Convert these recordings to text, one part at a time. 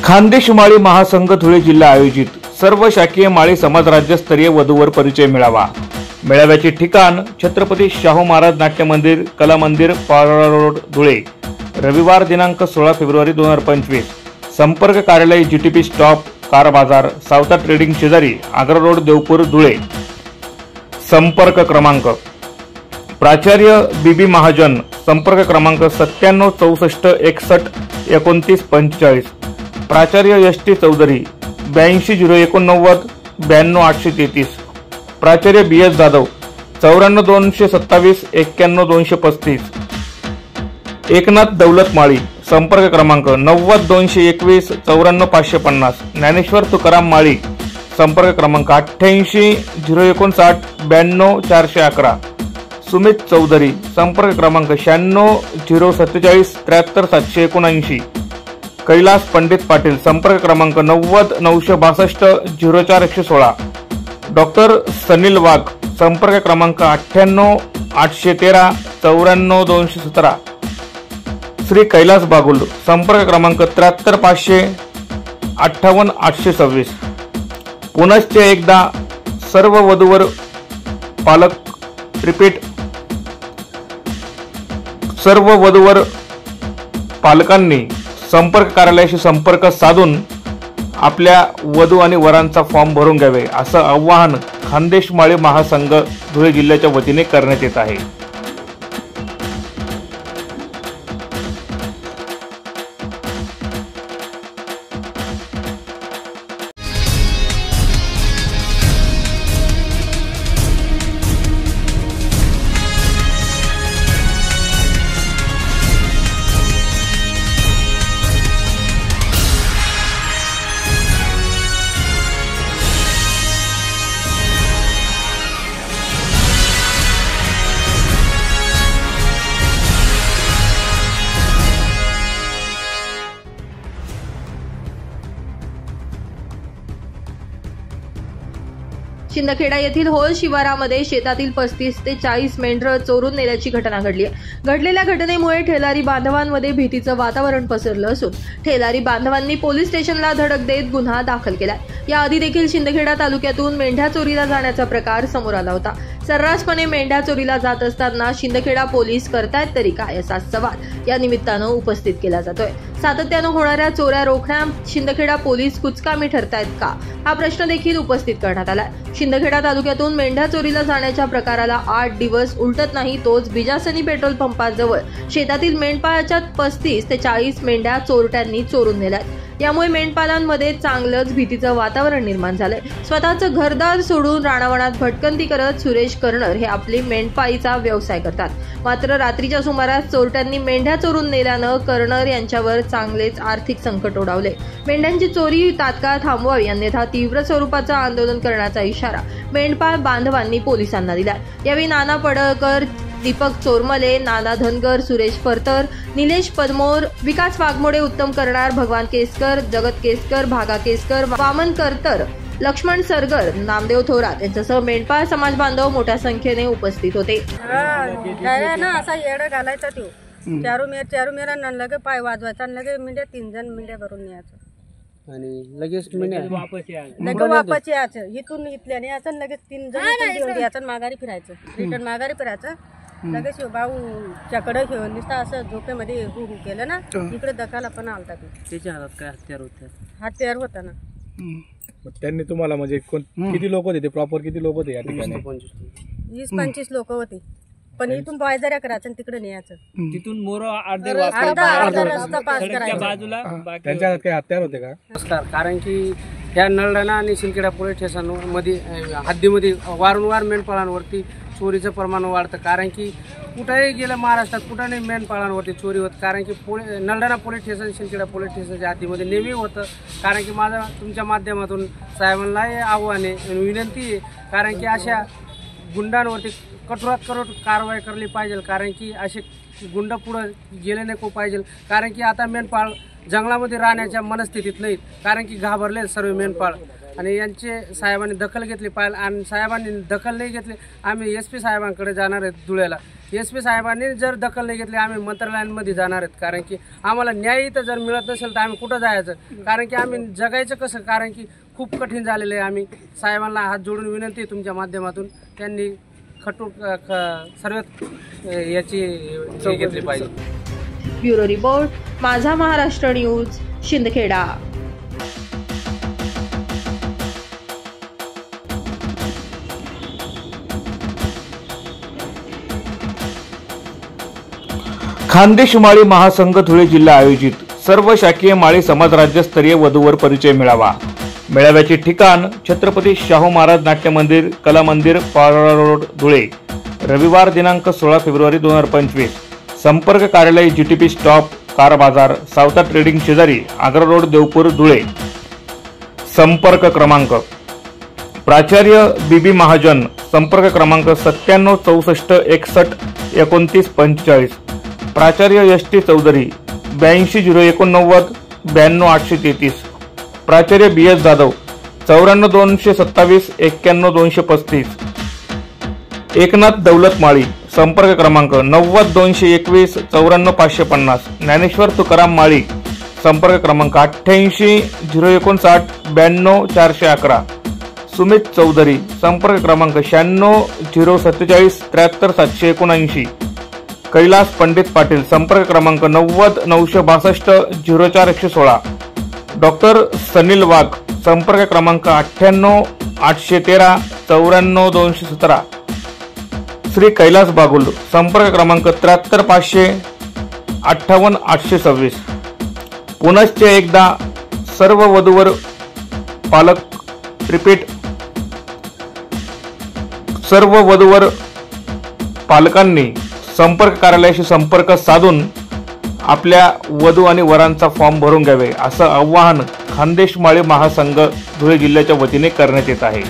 खानदेश माळी महासंघ धुळे जिल्हा आयोजित सर्व शाखीय माळी समाज राज्यस्तरीय वधूवर परिचय मेळावा। मेळाव्याचे ठिकाण छत्रपती शाहू महाराज नाट्य मंदिर, कला मंदिर, पारोळा रोड, धुळे। रविवार दिनांक 16 फेब्रुवारी 2025। संपर्क कार्यालय जीटीपी स्टॉप, कार बाजार, सावता ट्रेडिंग शेजारी, आग्रा रोड, देवपूर, धुळे। संपर्क क्रमांक प्राचार्य बीबी महाजन, संपर्क क्रमांक 97 64 61 29 45। प्राचार्य एसटी चौधरी 82 089 92 833। प्राचार्य बीएस जाधव 94 227 91 235। एकनाथ दौलत माळी, संपर्क क्रमांक 90 221 94 550। ज्ञानेश्वर तुकाराम माळी, संपर्क क्रमांक 88 059 92 411। सुमित चौधरी, संपर्क क्रमांक 96 047 73 779। कैलास पंडित पाटील, संपर्क क्रमांक 90 962 04 116। डॉक्टर सनील वाघ, संपर्क क्रमांक 98 813 94 217। श्री कैलास बागुल, संपर्क क्रमांक 73 500 58 826। पुनश्च एकदा सर्व वधूवर पालक रिपीट सर्व वधूवर पालकांनी संपर्क कार्यालयाशी संपर्क साधून आपल्या वधू आणि वरांचा फॉर्म भरून घ्यावे, असं आवाहन खानदेश माळी महासंघ धुळे जिल्ह्याच्या वतीने करण्यात येत आहे। शिंदखेडा येथील होल शिवारामध्ये शेतातील 35 ते 40 मेंढरं चोरून नेल्याची घटना घडली आहे। घडलेल्या घटनेमुळे ठेलारी बांधवांमध्ये भीतीचं वातावरण पसरलं असून ठेलारी बांधवांनी पोलीस स्टेशनला धडक देत गुन्हा दाखल केलाय। याआधी देखील शिंदखेडा तालुक्यातून मेंढ्या चोरीला जाण्याचा प्रकार समोर आला होता। सर्रासपणे मेंढ्या चोरीला जात असताना शिंदखेडा पोलीस करतायत तरी काय असा सवाल या निमित्तानं उपस्थित केला जातोय। सातत्यानं होणाऱ्या चोऱ्या रोखण्यात शिंदखेडा पोलीस कुचकामी ठरतायत का, हा प्रश्न देखील उपस्थित करण्यात आलाय। शिंदखेडा तालुक्यातून मेंढ्या चोरीला जाण्याच्या प्रकाराला 8 दिवस उलटत नाही, तोच बिजासनी पेट्रोल पंपाजवळ शेतातील मेंढपाळाच्या 35 ते 40 मेंढ्या चोरट्यांनी चोरून नेल्यात। यामुळे मेंढपालांमध्ये चांगलंच भीतीचं वातावरण निर्माण झालंय। स्वतःचं घरदार सोडून रानावनात भटकंती करत सुरेश कर्णर हे आपली मेंढपाळीचा व्यवसाय करतात। मात्र रात्रीच्या सुमारास चोरट्यांनी मेंढ्या चोरून नेल्यानं कर्णर यांच्यावर चांगलेच आर्थिक संकट ओढावले। मेंढ्यांची चोरी तात्काळ थांबवावी, अन्यथा तीव्र स्वरूपाचं आंदोलन करण्याचा इशारा मेंढपाळ बांधवांनी पोलिसांना दिला। यावेळी नाना पडळकर, दीपक चोरमले, नाना धनगर, सुरेश परतर, निलेश पदमोर, विकास वाघमोडे, उत्तम करणार, भगवान केसकर, जगत केसकर, भागा केसकर, वामन करतर, लक्ष्मण सरगर, नामदेव थोरात यांच्यासह मेंढपाळ समाज बांधव मोठ्या संख्येने उपस्थित होते। ना असा येडा घालायचा तो चारू मेरा लगे पाय वाजवायचा, लगे मिंड्या 3 जण मिंड्या भरून न्यायचं आणि लगेच वापस यायचं। इथून इथल्याने यायचं, लगेच 3 जण यायचं, माघारी फिरायचं, रिटर्न माघारी फिरायचं। लगेच भाऊ च्याकडे घेऊन नुसतं असं झोपेमध्ये हु केलं ना, इकडे दखाला पण आलता तो। त्याच्या हातात काय हत्यार होते? हत्यार होता ना। त्यांनी तुम्हाला म्हणजे किती लोक होते? प्रॉपर किती लोक होते या ठिकाणी? 20-25 लोक होते, पण इथून बायजऱ्या करायचं तिकडे न्यायचं, तिथून मोर अर्धा रस्ता पास करायचा बाजूला। त्यांच्या हातात काही हत्यार होते का? नमस्कार। कारण की ह्या नळडाणा आणि शिंदखेडा पोलीस स्टेशनमध्ये हद्दीमध्ये वारंवार मेंढपाळांवरती चोरीचं प्रमाण वाढतं। कारण की कुठेही गेलं महाराष्ट्रात कुठेही मेंढपाळांवरती चोरी होत। कारण की नळडाणा पोलीस स्टेशन, शिंदखेडा पोलीस स्टेशनच्या हद्दीमध्ये नेहमी होतं। कारण की माझं तुमच्या माध्यमातून साहेबांना हे आव्हान आहे, विनंती आहे, कारण की अशा गुंडांवरती कठोरात कठोर कारवाई केली पाहिजे। कारण की असे गुंड पुढे गेले नको पाहिजे। कारण की आता मेंढपाळ जंगलामध्ये राहण्याच्या मनस्थितीत नाहीत, कारण की घाबरले सर्व मेंढपाळ। आणि यांचे साहेबांनी दखल घेतली पाहिजे आणि साहेबांनी दखल नाही घेतली आम्ही SP साहेबांकडे जाणार आहेत धुळ्याला. SP साहेबांनी जर दखल नाही घेतली आम्ही मंत्रालयांमध्ये जाणार आहेत, कारण की आम्हाला न्याय इथं जर मिळत नसेल तर आम्ही कुठं जायचं, कारण की आम्ही जगायचं कसं, कारण की खूप कठीण झालेलं आहे. आम्ही साहेबांना हात जोडून विनंती आहे तुमच्या माध्यमातून त्यांनी सर्वात याची घेतली पाहिजे. ब्युरो रिपोर्ट, माझा महाराष्ट्र न्यूज, शिंदखेडा. खानदेश माळी महासंघ धुळे जिल्हा आयोजित सर्व शाकीय माळी समाज राज्यस्तरीय वधूवर परिचय मेळावा. मेळाव्याचे ठिकाण छत्रपती शाहू महाराज नाट्य मंदिर, कला मंदिर, पारोळा रोड, धुळे. रविवार दिनांक 16 फेब्रुवारी 2025. संपर्क कार्यालय GTP स्टॉप, कार बाजार, सावता ट्रेडिंग शेजारी, आग्रा रोड, देवपूर, धुळे. संपर्क क्रमांक प्राचार्य BB महाजन, संपर्क क्रमांक 97 64 61 29 45. प्राचार्य ST चौधरी, 82 089 92 833. प्राचार्य BS जाधव, 94 227 91 235. एकनाथ दौलत माळी, संपर्क क्रमांक 90 221 94 550. ज्ञानेश्वर तुकाराम माळी, संपर्क क्रमांक 88 059 92 411. सुमित चौधरी, संपर्क क्रमांक 96 047 73 779. कैलास पंडित पाटील, संपर्क क्रमांक 90 962 04 116. डॉक्टर सनील वाघ, संपर्क क्रमांक 98 813 94 217. श्री कैलास बागुल, संपर्क क्रमांक 73 500 58 826. पुनश्च एकदा सर्व वधूवर पालक रिपीट सर्व वधूवर पालकांनी संपर्क कार्यालयाशी संपर्क साधून आपल्या वधू आणि वरांचा फॉर्म भरून घ्यावे, असं आवाहन खानदेश माळी महासंघ धुळे जिल्ह्याच्या वतीने करण्यात येत आहे.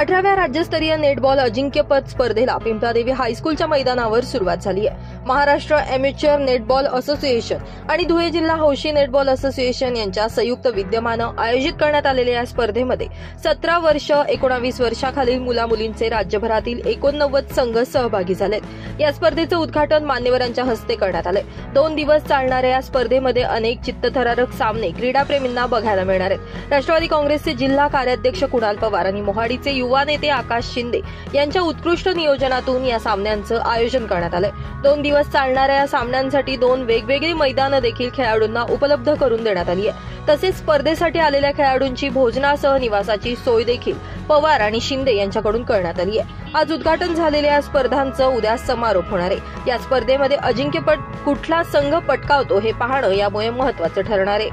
अठराव्या राज्यस्तरीय नेटबॉल अजिंक्यपद स्पर्धेला पिंपळादेवी हायस्कूलच्या मैदानावर सुरुवात झाली आहे. महाराष्ट्र अमेच्युअर नेटबॉल असोसिएशन आणि धुळे जिल्हा हौशी नेटबॉल असोसिएशन यांच्या संयुक्त विद्यमानं आयोजित करण्यात आलेल्या या स्पर्धेमध्ये 17 वर्ष 19 वर्षाखालील मुलामुलींचे राज्यभरातील 89 संघ सहभागी झालेत. या स्पर्धेचं उद्घाटन मान्यवरांच्या हस्ते करण्यात आले. 2 दिवस चालणाऱ्या या स्पर्धेमध्ये अनेक चित्तथरारक सामने क्रीडाप्रेमींना बघायला मिळणार आहेत. राष्ट्रवादी काँग्रेसचे जिल्हा कार्याध्यक्ष कुणाल पवार आणि मोहाडीचे युवा नेते आकाश शिंदे यांच्या उत्कृष्ट नियोजनातून या सामन्यांचं आयोजन करण्यात आलंय. 2 दिवस चालणाऱ्या या सामन्यांसाठी 2 वेगवेगळी मैदानं देखील खेळाडूंना उपलब्ध करून देण्यात आली आहे. तसेच स्पर्धेसाठी आलेल्या खेळाडूंची भोजनासह निवासाची सोय देखील पवार आणि शिंदे यांच्याकडून करण्यात आली आहे. आज उद्घाटन झालेल्या या स्पर्धांचं उद्या समारोप होणार आहे. या स्पर्धेमध्ये अजिंक्यपद कुठला संघ पटकावतो हे पाहणं यामुळे महत्त्वाचं ठरणार आहे.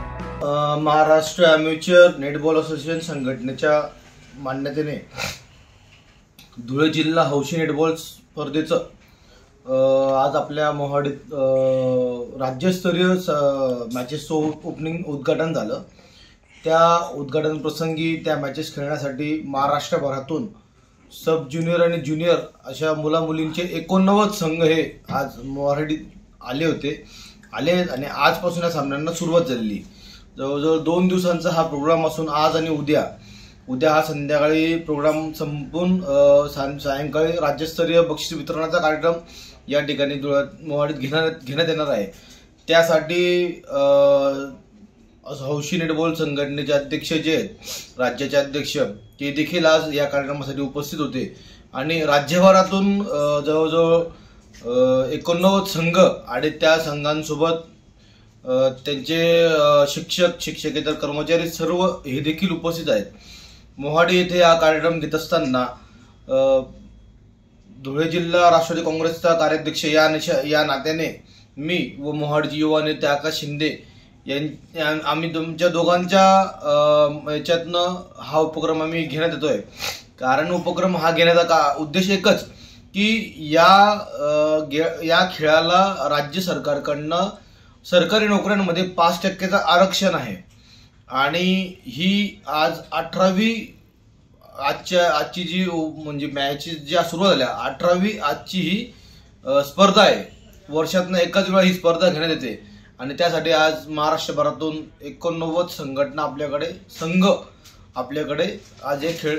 महाराष्ट्र अमेच्युअर नेटबॉल असोसिएशन संघटनेच्या मान्यतेने धुळे जिल्हा हौशी नेटबॉल स्पर्धेचं आज आपल्या मोहाडीत राज्यस्तरीय मॅचेसचं ओपनिंग उद्घाटन झालं. त्या उद्घाटन प्रसंगी त्या मॅचेस खेळण्यासाठी महाराष्ट्रभरातून सब ज्युनियर आणि ज्युनियर अशा मुलामुलींचे 89 संघ हे आज मोहाडीत आले आणि आजपासून या सामन्यांना सुरुवात झालेली. जवळजवळ 2 दिवसांचा हा प्रोग्राम असून आज आणि उद्या हा संध्याकाळी प्रोग्राम संपून सायंकाळी राज्यस्तरीय बक्षीस वितरणाचा कार्यक्रम या ठिकाणी मोहाडीत घेण्यात येणार आहे. त्यासाठी हौशी नेटबॉल संघटनेचे अध्यक्ष जे आहेत राज्याचे अध्यक्ष ते देखील आज या कार्यक्रमासाठी उपस्थित होते आणि राज्यभरातून जवळजवळ 89 संघ आणि त्या संघांसोबत त्यांचे शिक्षकेतर कर्मचारी सर्व हे देखील उपस्थित आहेत. मोहाडी येथे हा कार्यक्रम घेत असताना धुळे जिल्हा राष्ट्रवादी काँग्रेसचा कार्याध्यक्ष या नात्याने मी व मोहाडची युवा नेते आकाश शिंदे आम्ही तुमच्या दोघांच्या याच्यातनं हा उपक्रम आम्ही घेण्यात येतोय. कारण उपक्रम हा घेण्याचा उद्देश एकच की या खेळाला राज्य सरकारकडनं सरकारी नोकऱ्यांमध्ये 5% आरक्षण आहे आणि ही आज 18वी आजची जी म्हणजे मॅच ज्या सुरुवात झाल्या 18वी आजची ही स्पर्धा आहे. वर्षातनं एकाच वेळा ही स्पर्धा घेण्यात येते आणि त्यासाठी आज महाराष्ट्रभरातून 89 संघटना संघ आपल्याकडे आज हे खेळ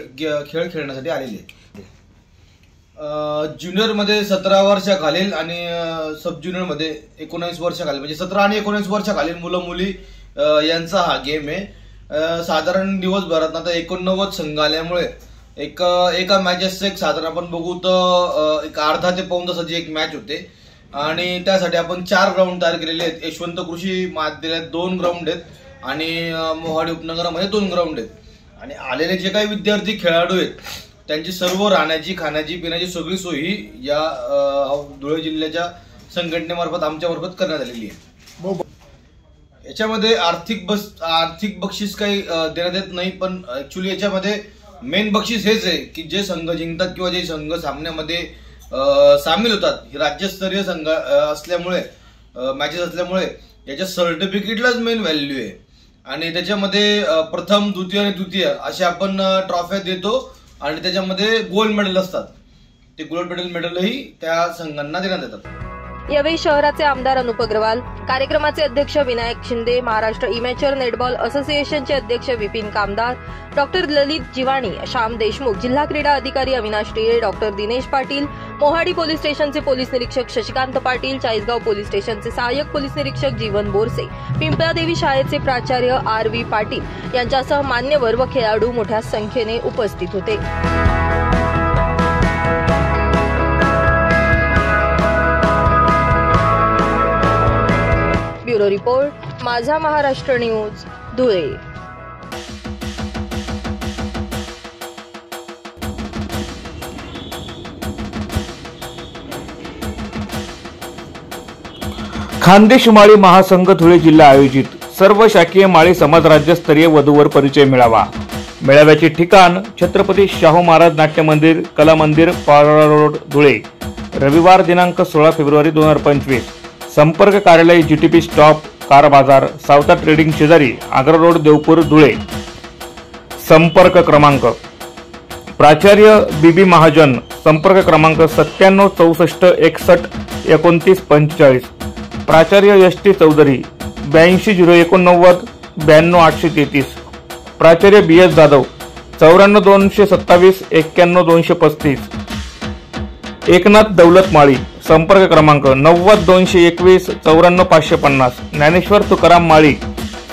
खेळण्यासाठी आलेले आहेत. ज्युनियरमध्ये 17 वर्षाखालील आणि सब ज्युनियरमध्ये 19 वर्षाखालील म्हणजे 17 आणि 19 वर्षाखालील मुलं मुली यांचा हा गेम आहे. साधारण दिवसभरात आता 89 संघ आल्यामुळे एका मॅचेसचं एक साधारण आपण बघू तर एक अर्धा ते पाऊण तासाची एक मॅच होते आणि त्यासाठी आपण 4 ग्राउंड तयार केलेले आहेत. यशवंत कृषी महाविद्यालयात 2 ग्राउंड आहेत आणि मोहाडी उपनगरामध्ये 2 ग्राउंड आहेत. आणि आलेले जे काही विद्यार्थी खेळाडू आहेत त्यांची सर्व राहण्याची खाण्याची पिण्याची सगळी सोयी या धुळे जिल्ह्याच्या संघटनेमार्फत आमच्यामार्फत करण्यात आलेली आहे. याच्यामध्ये आर्थिक बक्षीस काही देण्यात येत नाही, पण ऍक्च्युली याच्यामध्ये मेन बक्षीस हेच आहे की जे संघ जिंकतात किंवा जे संघ सामन्यामध्ये सामील होतात, राज्यस्तरीय संघ असल्यामुळे मॅचेस असल्यामुळे याच्या सर्टिफिकेटलाच मेन व्हॅल्यू आहे आणि त्याच्यामध्ये प्रथम, द्वितीय आणि तृतीय असे आपण ट्रॉफ्या देतो आणि त्याच्यामध्ये गोल्ड मेडल असतात. ते गोल्ड मेडलही त्या संघांना देण्यात येतात. यावेळी शहराचे आमदार अनुप अग्रवाल, कार्यक्रमाचे अध्यक्ष विनायक शिंदे, महाराष्ट्र इमॅच्युअर नेटबॉल असोसिएशनचे अध्यक्ष विपिन कामदार, डॉक्टर ललित जिवाणी, श्याम देशमुख, जिल्हा क्रीडा अधिकारी अविनाश टिळे, डॉक्टर दिनेश पाटील, मोहाडी पोलीस स्टेशनचे पोलीस निरीक्षक शशिकांत पाटील, चाळीसगाव पोलीस स्टेशनचे सहाय्यक पोलीस निरीक्षक जीवन बोरसे, पिंपळादेवी शाळेचे प्राचार्य RV पाटील यांच्यासह मान्यवर व खेळाडू मोठ्या संख्येने उपस्थित होते. ब्युरो रिपोर्ट, माझा महाराष्ट्र न्यूज, धुळे. खानदेश माळी महासंघ धुळे जिल्हा आयोजित सर्व शाकीय माळी समाज राज्यस्तरीय वधूवर परिचय मेळावा. मेळाव्याचे ठिकाण छत्रपती शाहू महाराज नाट्य मंदिर, कला मंदिर, पारोळा रोड, धुळे. रविवार दिनांक 16 फेब्रुवारी 2025. संपर्क कार्यालय GTP स्टॉप, कार बाजार, सावता ट्रेडिंग शेजारी, आग्रा रोड, देवपूर, धुळे. संपर्क क्रमांक प्राचार्य BB महाजन, संपर्क क्रमांक 97 64 61 29 45. प्राचार्य ST चौधरी, 82 089 92 833. प्राचार्य BS जाधव, 94 227 91 235. एकनाथ दौलत माळी, संपर्क क्रमांक 90 221 94 550. ज्ञानेश्वर तुकाराम माळी,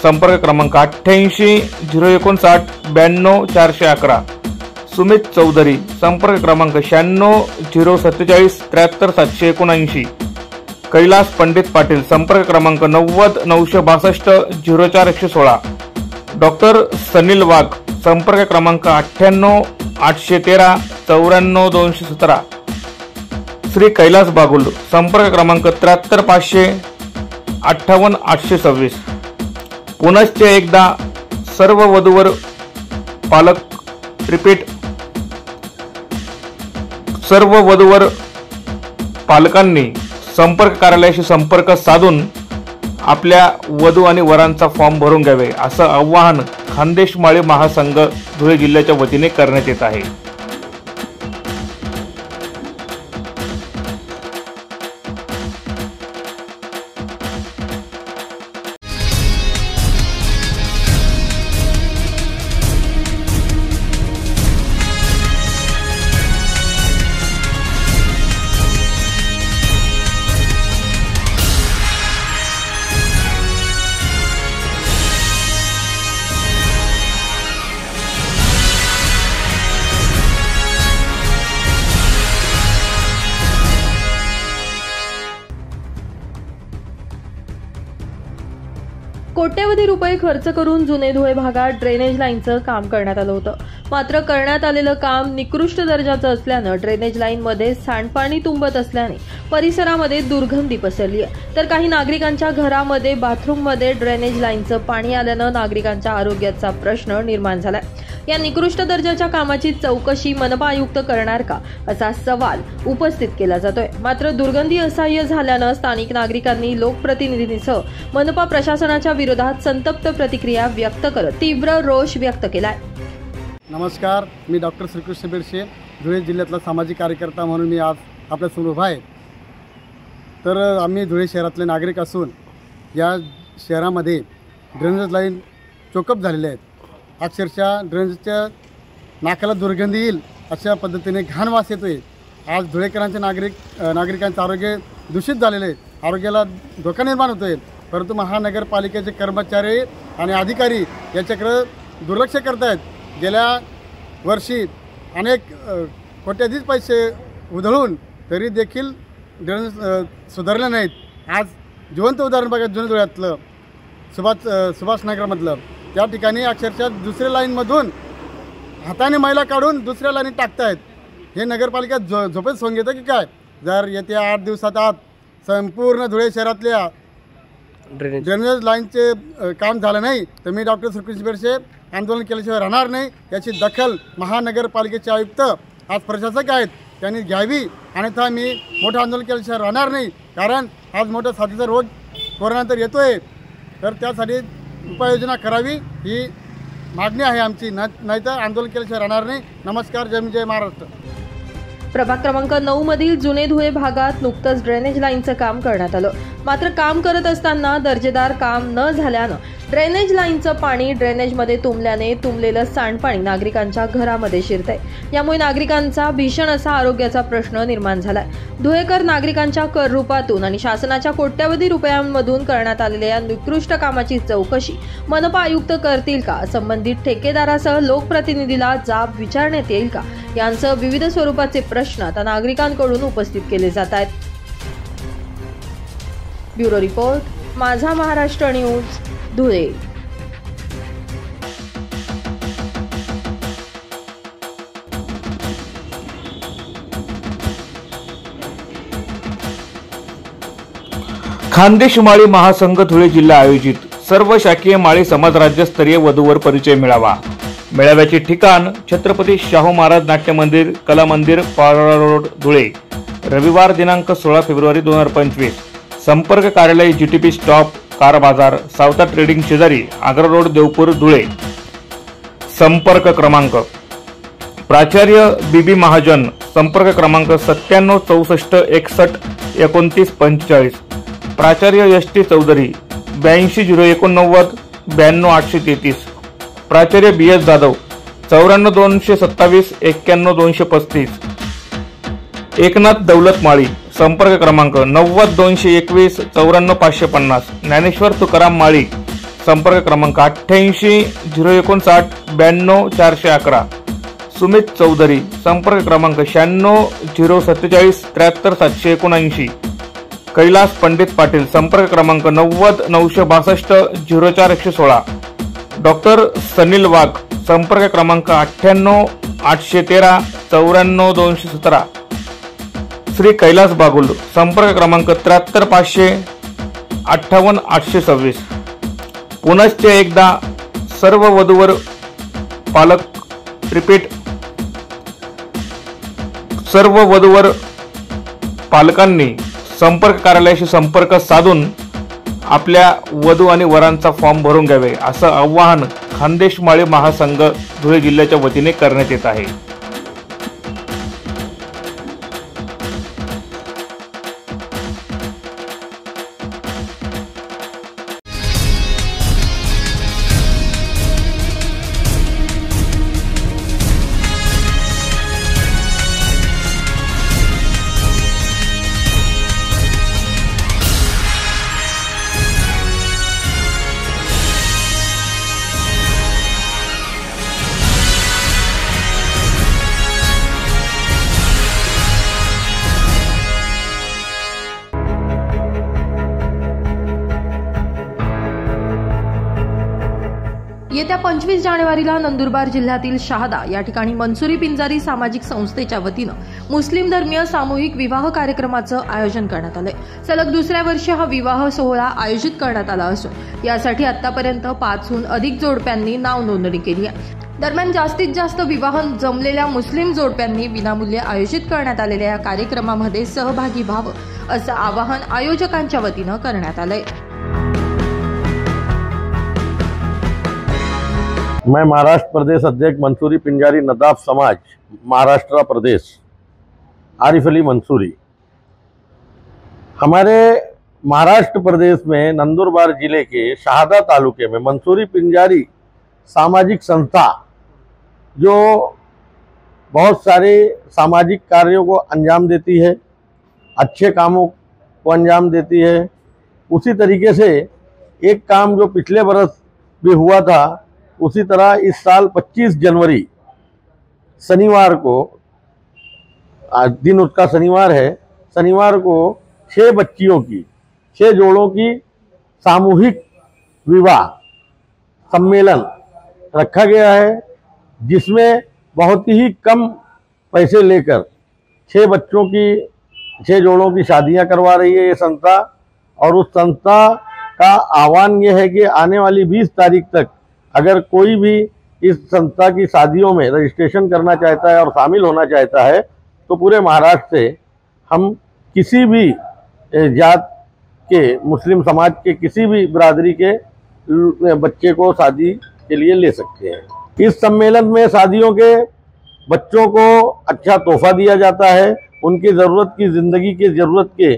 संपर्क क्रमांक 88 059 92 411. सुमित चौधरी, संपर्क क्रमांक 96 047 73 779. कैलास पंडित पाटील, संपर्क क्रमांक 90 962 04 116. डॉक्टर सनील वाघ, संपर्क क्रमांक 98 813 94 217. श्री कैलास बागुल, संपर्क क्रमांक 73 500 58 826. पुनश्च एकदा सर्व वधूवर पालक रिपीट सर्व वधूवर पालकांनी संपर्क कार्यालयाशी संपर्क साधून आपल्या वधू आणि वरांचा फॉर्म भरून घ्यावे असं आवाहन खानदेश माळी महासंघ धुळे जिल्ह्याच्या वतीने करण्यात येत आहे. कोट्यवधी रुपये खर्च करून जुने धुळे भागात ड्रेनेज लाईनचं काम करण्यात आलं होतं. मात्र करण्यात आलेलं काम निकृष्ट दर्जाचं असल्यानं ड्रेनेज लाईनमध्ये सांडपाणी तुंबत असल्याने परिसरामध्ये दुर्गंधी पसरली आहे. तर काही नागरिकांच्या घरामध्ये बाथरूममध्ये ड्रेनेज लाईनचं पाणी आल्यानं नागरिकांच्या आरोग्याचा प्रश्न निर्माण झालाय. या निकृष्ट दर्जाच्या कामाची चौकशी मनपा आयुक्त करणार का, असा सवाल उपस्थित केला जातोय. मात्र दुर्गंधी असह्य झाल्यानं स्थानिक नागरिकांनी लोकप्रतिनिधींसह मनपा प्रशासनाच्या विरोधात संतप्त प्रतिक्रिया व्यक्त करत तीव्र रोष व्यक्त केलाय. नमस्कार, मी डॉक्टर श्रीकृष्ण बेडसे, धुळे जिल्ह्यातला सामाजिक कार्यकर्ता म्हणून मी आज आपल्यासमोर उभा आहे. तर आम्ही धुळे शहरातले नागरिक असून या शहरामध्ये ड्रेनेज लाईन चोकअप झालेले आहेत. अक्षरशः ड्रेनेजच्या नाकाला दुर्गंधी येईल अशा पद्धतीने घाण वास येतो आहे. आज धुळेकरांचे नागरिकांचं आरोग्य दूषित झालेलं आहे, आरोग्याला धोका निर्माण होतो आहे. परंतु महानगरपालिकेचे कर्मचारी आणि अधिकारी याच्याकडे दुर्लक्ष करत आहेत. गेल्या वर्षी अनेक कोट्याधीश पैसे उधळून तरी देखील ड्रेनेज सुधारले नाहीत. आज जिवंत उदाहरण बघा, जुने धुळ्यातलं सुभाषनगरमधलं, त्या ठिकाणी अक्षरशः दुसऱ्या लाईनमधून हाताने मैला काढून दुसऱ्या लाईनीत टाकतायत. हे नगरपालिका झोपेत सोंग घेतं की काय? जर येत्या 8 दिवसात आत संपूर्ण धुळे शहरातल्या ड्रेनेज लाईनचे काम झालं नाही तर मी डॉक्टर श्रीकृष्ण बेडसे आंदोलन केल्याशिवाय राहणार नाही. याची दखल महानगरपालिकेचे आयुक्त आज प्रशासक आहेत त्यांनी घ्यावी, अन्यथा मी मोठं आंदोलन केल्याशिवाय राहणार नाही. कारण आज मोठा साथीचा रोग कोरोनानंतर येतो आहे, तर त्यासाठी उपाययोजना करावी ही मागणी आहे आमची. नाहीतर आंदोलन केल्याशिवाय राहणार नाही. नमस्कार, जय महाराष्ट्र. प्रभाग क्रमांक 9 मधील जुने धुळे भागात नुकतंच ड्रेनेज लाईनचं काम करण्यात आलं. मात्र काम करत असताना दर्जेदार काम न झाल्यानं ड्रेनेज लाईनचं पाणी ड्रेनेजमध्ये तुंबल्याने तुंबलेलं सांडपाणी नागरिकांच्या घरामध्ये शिरतंय. यामुळे नागरिकांचा भीषण असा आरोग्याचा प्रश्न निर्माण झालाय. धुळेकर नागरिकांच्या कर रूपातून आणि शासनाच्या कोट्यवधी रुपयांमधून करण्यात आलेल्या या निकृष्ट कामाची चौकशी मनपा आयुक्त करतील का, संबंधित ठेकेदारासह लोकप्रतिनिधीला जाब विचारण्यात येईल का, यांसह विविध स्वरूपाचे प्रश्न आता नागरिकांकडून उपस्थित केले जात आहेत. ब्युरो रिपोर्ट, माझा महाराष्ट्र न्यूज, धुळे. खानदेश माळी महासंघ धुळे जिल्हा आयोजित सर्व शाकीय माळी समाज राज्यस्तरीय वधूवर परिचय मेळावा. मेळाव्याचे ठिकाण छत्रपती शाहू महाराज नाट्य मंदिर, कला मंदिर, पारोळा रोड, धुळे. रविवार दिनांक 16 फेब्रुवारी 2025. संपर्क कार्यालय GTP स्टॉप, कार बाजार, सावता ट्रेडिंग शेजारी, आग्रा रोड, देवपूर, धुळे. संपर्क क्रमांक प्राचार्य BB महाजन, संपर्क क्रमांक 97 64 61 29 45. प्राचार्य ST चौधरी, 82 089 92 833. प्राचार्य BS जाधव, 94 227 91 235. एकनाथ दौलत माळी, संपर्क क्रमांक 90 221 94 550. ज्ञानेश्वर तुकाराम माळी, संपर्क क्रमांक 88 059 92 411. सुमित चौधरी, संपर्क क्रमांक 96 047 73 779. कैलास पंडित पाटील, संपर्क क्रमांक 90 962 04 116. डॉक्टर सनील वाघ, संपर्क क्रमांक 98 813 94 217. श्री कैलास बागुल, संपर्क क्रमांक 73 500 58 826. पुनश्च एकदा सर्व वधूवर पालक रिपीट सर्व वधूवर पालकांनी संपर्क कार्यालयाशी संपर्क साधून आपल्या वधू आणि वरांचा फॉर्म भरून घ्यावे, असं आवाहन खानदेश माळी महासंघ धुळे जिल्ह्याच्या वतीने करण्यात येत आहे. येत्या 25 जानेवारीला नंदुरबार जिल्ह्यातील शहादा या ठिकाणी मंसुरी पिंजारी सामाजिक संस्थेच्या वतीनं मुस्लिम धर्मीय सामूहिक विवाह कार्यक्रमाचं आयोजन करण्यात आलंय. सलग दुसऱ्या वर्षी हा विवाह सोहळा आयोजित करण्यात आला असून यासाठी आतापर्यंत 5हून अधिक जोडप्यांनी नाव नोंदणी केली आहे. दरम्यान जास्तीत जास्त विवाह जमलेल्या मुस्लिम जोडप्यांनी विनामूल्य आयोजित करण्यात आलेल्या या कार्यक्रमामध्ये सहभागी व्हावं असं आवाहन आयोजकांच्या वतीनं करण्यात आलंय. मैं महाराष्ट्र प्रदेश अध्यक्ष मंसूरी पिंजारी नदाफ समाज महाराष्ट्र प्रदेश आरिफ अली मंसूरी। हमारे महाराष्ट्र प्रदेश में नंदुरबार जिले के शहादा तालुके में मंसूरी पिंजारी सामाजिक संस्था जो बहुत सारे सामाजिक कार्यों को अंजाम देती है, अच्छे कामों को अंजाम देती है, उसी तरीके से एक काम जो पिछले बरस भी हुआ था उसी तरह इस साल 25 जनवरी शनिवार को, आज दिन उसका शनिवार है, शनिवार को 6 बच्चियों की, 6 जोड़ों की सामूहिक विवाह सम्मेलन रखा गया है, जिसमें बहुत ही कम पैसे लेकर 6 बच्चों की, 6 जोड़ों की शादियां करवा रही है ये संस्था। और उस संस्था का आह्वान ये है कि आने वाली 20 तारीख तक अगर कोई भी इस संस्था की शादियों में रजिस्ट्रेशन करना चाहता है और शामिल होना चाहता है तो पूरे महाराष्ट्र से हम किसी भी जात के, मुस्लिम समाज के किसी भी बिरादरी के बच्चे को शादी के लिए ले सकते हैं। इस सम्मेलन में शादियों के बच्चों को अच्छा तोहफा दिया जाता है। उनकी ज़रूरत की, ज़िंदगी की ज़रूरत के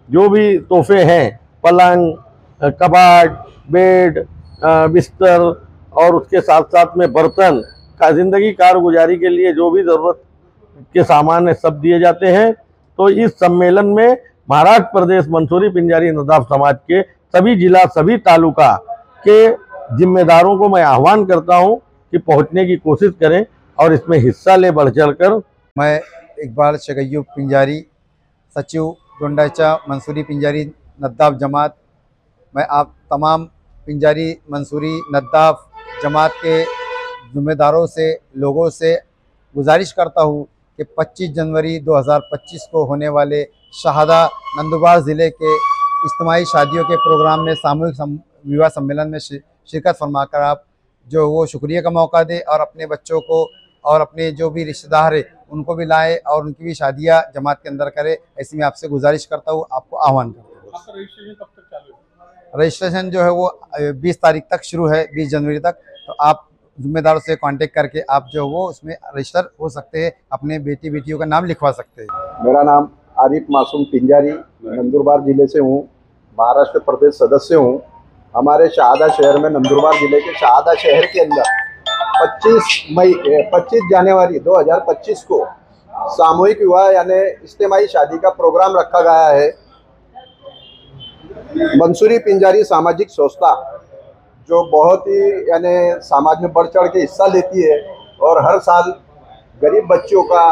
जो भी तोहफे हैं, पलंग, कबाड़, बेड, बिस्तर और उसके साथ साथ में बर्तन का, ज़िंदगी कारगुजारी के लिए जो भी ज़रूरत के सामान है सब दिए जाते हैं। तो इस सम्मेलन में महाराष्ट्र प्रदेश मंसूरी पिंजारी नदाफ समाज के सभी जिला, सभी तालुका के जिम्मेदारों को मैं आह्वान करता हूं कि पहुंचने की कोशिश करें और इसमें हिस्सा ले बढ़ चढ़ कर। मैं इकबाल शगैयूब पिंजारी, सचिव गोंडाचा मंसूरी पिंजारी नदाफ जमात। मैं आप तमाम पिंजारी मंसूरी नदाफ जमात के ज़िम्मेदारों से, लोगों से गुजारिश करता हूँ कि 25 जनवरी 2025 को होने वाले शहादा नंदुरबार ज़िले के इज्तिमाई शादियों के प्रोग्राम में, सामूहिक विवाह सम्मेलन में शिरकत फरमाकर आप जो वो शुक्रिया का मौका दें और अपने बच्चों को और अपने जो भी रिश्तेदार हैं उनको भी लाएँ और उनकी भी शादियाँ जमात के अंदर करें। ऐसी मैं आपसे गुजारिश करता हूँ, आपको आह्वान करता हूँ। रजिस्ट्रेशन जो है वो 20 तारीख तक शुरू है, 20 जनवरी तक। तो आप जिम्मेदारों से कांटेक्ट करके आप जो वो उसमें रजिस्टर हो सकते हैं, अपने बेटियों का नाम लिखवा सकते हैं। मेरा नाम आरिफ मासूम पिंजारी, नंदुरबार जिले से हूँ, महाराष्ट्र प्रदेश सदस्य हूँ। हमारे शहादा शहर में, नंदुरबार जिले के शहादा शहर के अंदर 25 जनवरी 2025 को सामूहिक विवाह यानी इज्तिमाई शादी का प्रोग्राम रखा गया है। मंसूरी पिंजारी सामाजिक संस्था जो बहुत ही यानी समाज में बढ़ चढ़ के हिस्सा लेती है और हर साल गरीब बच्चों का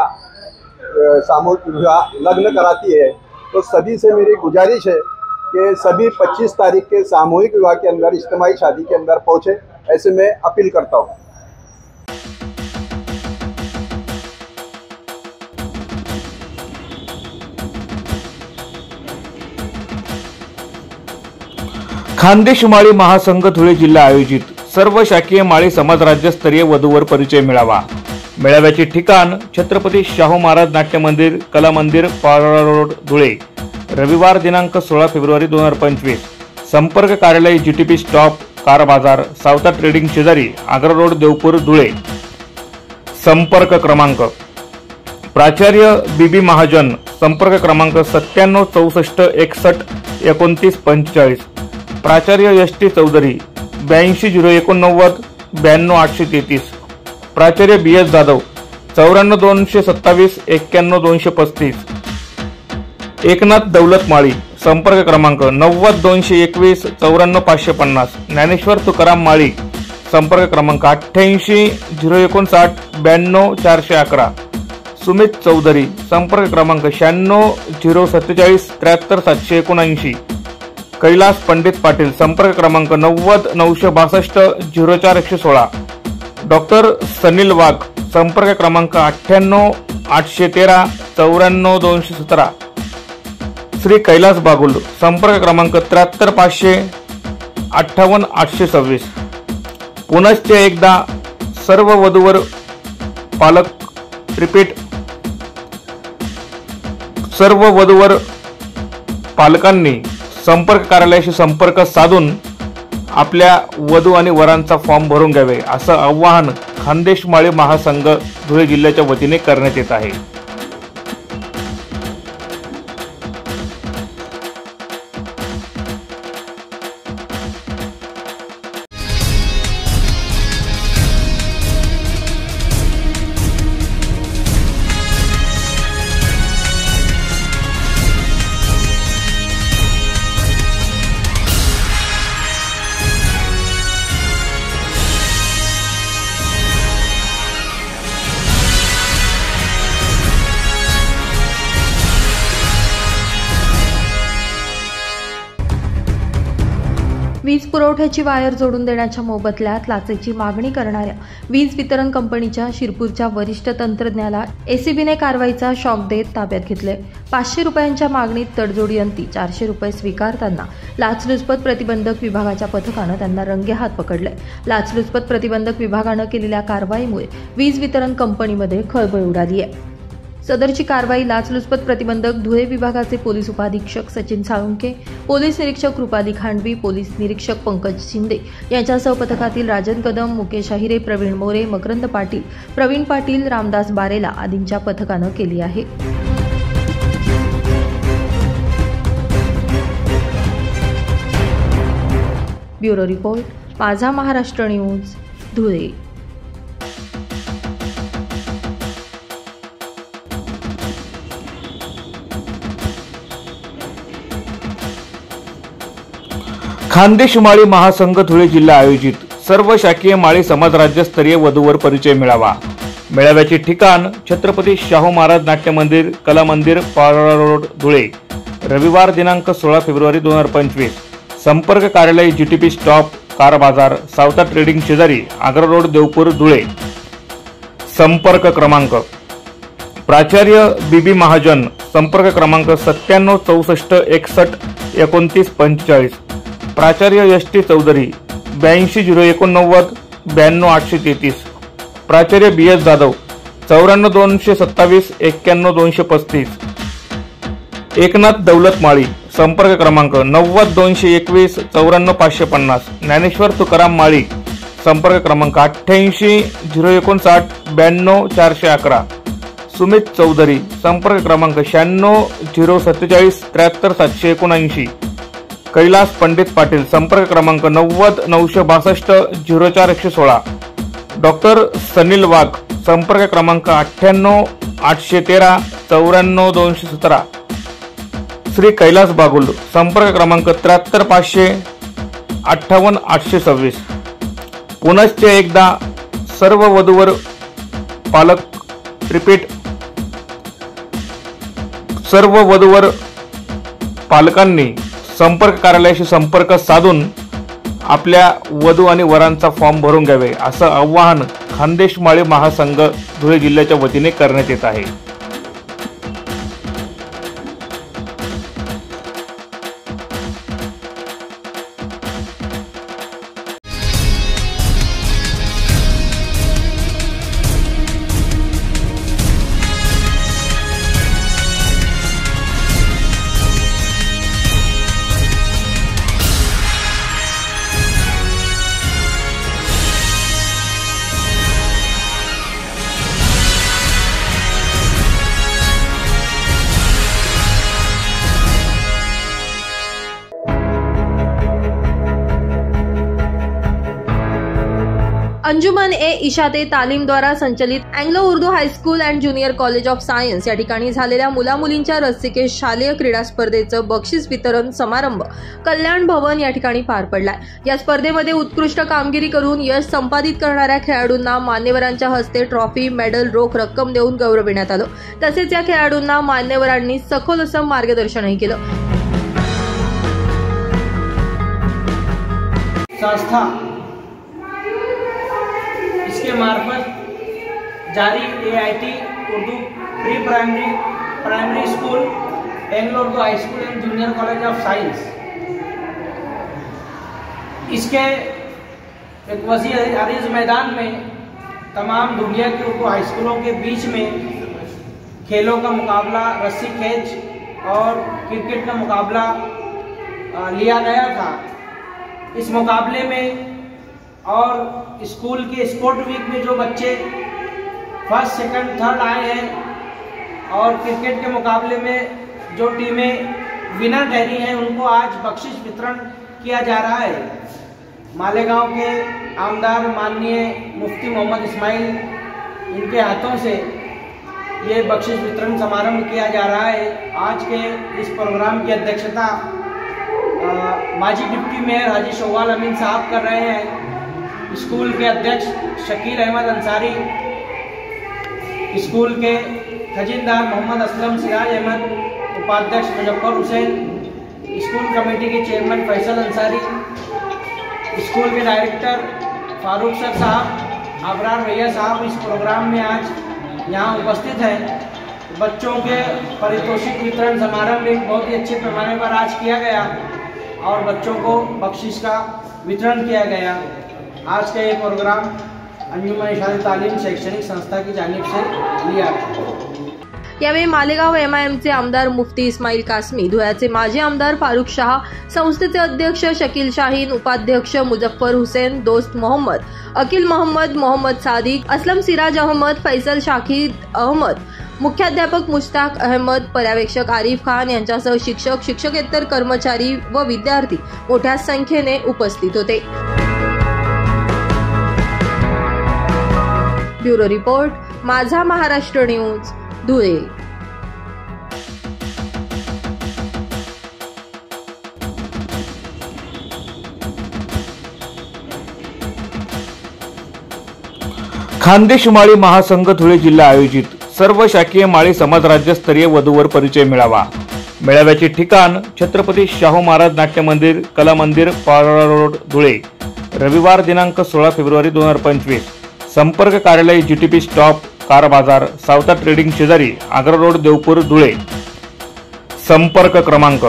सामूहिक विवाह लग्न कराती है, तो सभी से मेरी गुजारिश है कि सभी 25 तारीख के सामूहिक विवाह के अंदर, इज्तिमाई शादी के अंदर पहुँचे, ऐसे मैं अपील करता हूँ। खानदेश माळी महासंघ धुळे जिल्हा आयोजित सर्व शाखीय माळी समाज राज्यस्तरीय वधूवर परिचय मेळावा। मेळाव्याचे ठिकाण छत्रपती शाहू महाराज नाट्य मंदिर, कला मंदिर, पारोळा रोड, धुळे। रविवार दिनांक 16 फेब्रुवारी 2025। संपर्क कार्यालय जीटीपी स्टॉप, कार बाजार, सावता ट्रेडिंग शेजारी, आग्रा रोड, देवपूर, धुळे। संपर्क क्रमांक प्राचार्य बीबी महाजन, संपर्क क्रमांक 97 64 61 29 45। प्राचार्य एस.टी. चौधरी 82 089 92 833। प्राचार्य बी.एस. जाधव 94 227 91 235। एकनाथ दौलत माळी, संपर्क क्रमांक 90 221 94 550। ज्ञानेश्वर तुकाराम माळी, संपर्क क्रमांक 88 059 92 411। सुमित चौधरी, संपर्क क्रमांक 96 047 73 779। कैलास पंडित पाटील संपर्क क्रमांक 90 962 04 116. डॉक्टर सनील वाघ संपर्क क्रमांक 98 813 94 217. श्री कैलास बागुल संपर्क क्रमांक 73 500 58 826. पुनश्च एकदा सर्व वधूवर पालक रिपीट सर्व वधूवर पालकांनी संपर्क कार्यालयाशी संपर्क साधून आपल्या वधू आणि वरांचा फॉर्म भरून घ्यावे असं आवाहन खानदेश माळी महासंघ धुळे जिल्ह्याच्या वतीने करण्यात येत आहे. वीज पुरवठ्याची वायर जोडून देण्याच्या मोबदल्यात लाचेची मागणी करणाऱ्या वीज वितरण कंपनीच्या शिरपूरच्या वरिष्ठ तंत्रज्ञाला एसीबीने कारवाईचा शॉक देत ताब्यात घेतले. 500 रुपयांच्या मागणीत तडजोडी अंती 400 रुपये स्वीकारताना लाचलुचपत प्रतिबंधक विभागाच्या पथकानं त्यांना रंगेहात पकडले. लाचलुचपत प्रतिबंधक विभागानं केलेल्या कारवाईमुळे वीज वितरण कंपनीमध्ये खळबळ उडाली आहे. सदरची कारवाई लाचलुचपत प्रतिबंधक धुळे विभागाचे पोलीस उपाधीक्षक सचिन साळुंके, पोलीस निरीक्षक रुपाली खांडवी, पोलीस निरीक्षक पंकज शिंदे यांच्यासह पथकातील राजन कदम, मुकेश अहिरे, प्रवीण मोरे, मकरंद पाटील, प्रवीण पाटील, रामदास बारेला आदींच्या पथकानं केली आहे. ब्युरो रिपोर्ट, माझा महाराष्ट्र न्यूज, धुळे. खानदेश माळी महासंघ धुळे जिल्हा आयोजित सर्व शाखीय माळी समाज राज्यस्तरीय वधूवर परिचय मेळावा. मेळाव्याचे ठिकाण छत्रपती शाहू महाराज नाट्य मंदिर, कला मंदिर, पारोळा रोड, धुळे. रविवार दिनांक 16 फेब्रुवारी 2025. संपर्क कार्यालय जीटीपी स्टॉप, कार बाजार, सावता ट्रेडिंग शेजारी, आग्रा रोड, देवपूर, धुळे. संपर्क क्रमांक प्राचार्य बीबी महाजन संपर्क क्रमांक 97 64 61 29 45. प्राचार्य एस.टी. चौधरी 82 089 92 833. प्राचार्य बी.एस. जाधव 94 227 91 235. एकनाथ दौलत माळी संपर्क क्रमांक 90 221 94 550. ज्ञानेश्वर तुकाराम माळी संपर्क क्रमांक 88 059 92 411. सुमित चौधरी संपर्क क्रमांक 96 047 73 779. कैलास पंडित पाटील संपर्क क्रमांक 90 962 04 116. डॉक्टर सनील वाघ संपर्क क्रमांक 98 813 94 217. श्री कैलास बागुल संपर्क क्रमांक 73 500 58 826. पुनश्च एकदा सर्व वधूवर पालक रिपीट सर्व वधूवर पालकांनी संपर्क कार्यालयाशी संपर्क साधून आपल्या वधू आणि वरांचा फॉर्म भरून घ्यावे असं आवाहन खानदेश माळी महासंघ धुळे जिल्ह्याच्या वतीने करण्यात येत आहे. अंजुमन ए इशाते तालीम द्वारा संचलित Anglo Urdu high school and junior college of science या ठिकाणी झालेल्या मुला मुलींच्या रस्सिकेश शालेय क्रीडा स्पर्धेचं बक्षीस वितरण समारंभ कल्याण भवन या ठिकाणी पार पडलाय. या स्पर्धेमध्ये उत्कृष्ट कामगिरी करून यश संपादित करणाऱ्या खेळाडूंना मान्यवरांच्या हस्ते ट्रॉफी, मेडल, रोख रक्कम देऊन गौरविण्यात आलं. तसेच या खेळाडूंना मान्यवरांनी सखोल असं मार्गदर्शनही केलं. संस्था इसके मार्फत जारी AIT Urdu pre primary school, Anglo Urdu high school end junior college of science, इसके एक वसी अरीज मैदान में तमाम दुनिया की उर्दू हाई स्कूलों के बीच में खेलों का मुकाबला, रस्सी खींच और क्रिकेट का मुकाबला लिया गया था। इस मुकाबले में और स्कूल के स्पोर्ट वीक में जो बच्चे फर्स्ट, सेकंड, थर्ड आए हैं और क्रिकेट के मुकाबले में जो टीमें विनर ठहरी हैं उनको आज बख्शिश वितरण किया जा रहा है। मालेगांव के आमदार माननीय मुफ्ती मोहम्मद इस्माइल, इनके हाथों से ये बख्शिश वितरण समारंभ किया जा रहा है। आज के इस प्रोग्राम की अध्यक्षता माजी डिप्टी मेयर हाजी शौवाल अमीन साहब कर रहे हैं। स्कूल के अध्यक्ष शकील अहमद अंसारी, स्कूल के खजीनदार मोहम्मद असलम सिराज अहमद, उपाध्यक्ष मुजफ्फर हुसैन, स्कूल कमेटी के चेयरमैन फैसल अंसारी, स्कूल के डायरेक्टर फारूक सर साहब, अबरार भैया साहब इस प्रोग्राम में आज यहाँ उपस्थित हैं। बच्चों के पारितोषिक वितरण समारंभ एक बहुत ही अच्छे पैमाने पर आज किया गया और बच्चों को बख्शिश का वितरण किया गया। आज का ये प्रोग्राम अंजुमन इरशाद तालीम शैक्षणिक संस्था की जानिब से लिया गया। यावेळी मालेगाव MIMचे आमदार मुफ्ती इस्माईल कासमी, धुळ्याचे माजी आमदार फारुख शाह, संस्थेचे अध्यक्ष शकील शाहीन, उपाध्यक्ष मुजफ्फर हुसैन, दोस्त मोहम्मद, अकील मोहम्मद, मोहम्मद सादिक, असलम सिराज अहमद, फैसल शाकिद अहमद, मुख्याध्यापक मुश्ताक अहमद, पर्यवेक्षक आरिफ खान यांच्यासह शिक्षक, शिक्षकेतर कर्मचारी व विद्यार्थी मोठ्या संख्येने उपस्थित होते। ब्युरो रिपोर्ट, माझा महाराष्ट्र न्यूज, धुळे। खानदेश माळी महासंघ धुळे जिल्हा आयोजित सर्व शाकीय माळी समाज राज्यस्तरीय वधूवर परिचय मेळावा। मेळाव्याचे ठिकाण छत्रपती शाहू महाराज नाट्य मंदिर, कला मंदिर, पारोळा रोड, धुळे। रविवार दिनांक 16 फेब्रुवारी 2025। संपर्क कार्यालय GTP स्टॉप, कार बाजार, सावता ट्रेडिंग शेजारी, आग्रा रोड, देवपूर, धुळे। संपर्क क्रमांक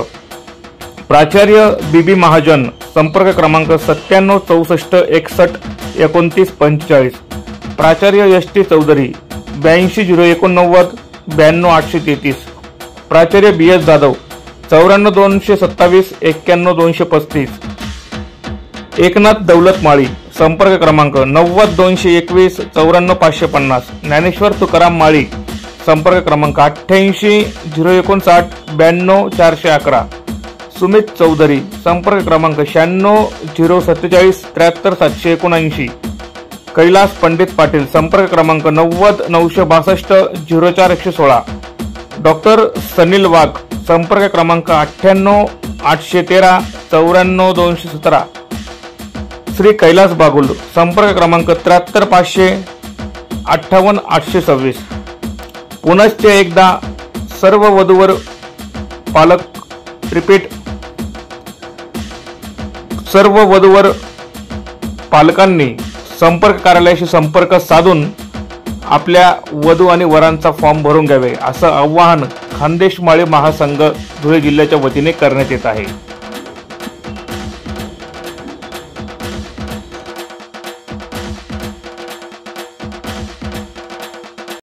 प्राचार्य BB महाजन, संपर्क क्रमांक 97 64 61 29 45। प्राचार्य ST चौधरी, 82 089 92 833। प्राचार्य BS जाधव, 94 227 91 235। एकनाथ दौलत माळी, संपर्क क्रमांक 90 221 94 550। ज्ञानेश्वर तुकाराम माळी, संपर्क क्रमांक 88 059 92 411। सुमित चौधरी, संपर्क क्रमांक 96 047 73 779। कैलास पंडित पाटील, संपर्क क्रमांक 90 962 04 116। डॉक्टर सनील वाघ, संपर्क क्रमांक 98 813 94 217। श्री कैलास बागुल, संपर्क क्रमांक 73 500 58 826। पुनश्च एकदा सर्व वधूवर पालक रिपीट सर्व वधूवर पालकांनी संपर्क कार्यालयाशी संपर्क साधून आपल्या वधू आणि वरांचा फॉर्म भरून घ्यावे, असं आवाहन खानदेश माळी महासंघ धुळे जिल्ह्याच्या वतीने करण्यात येत आहे।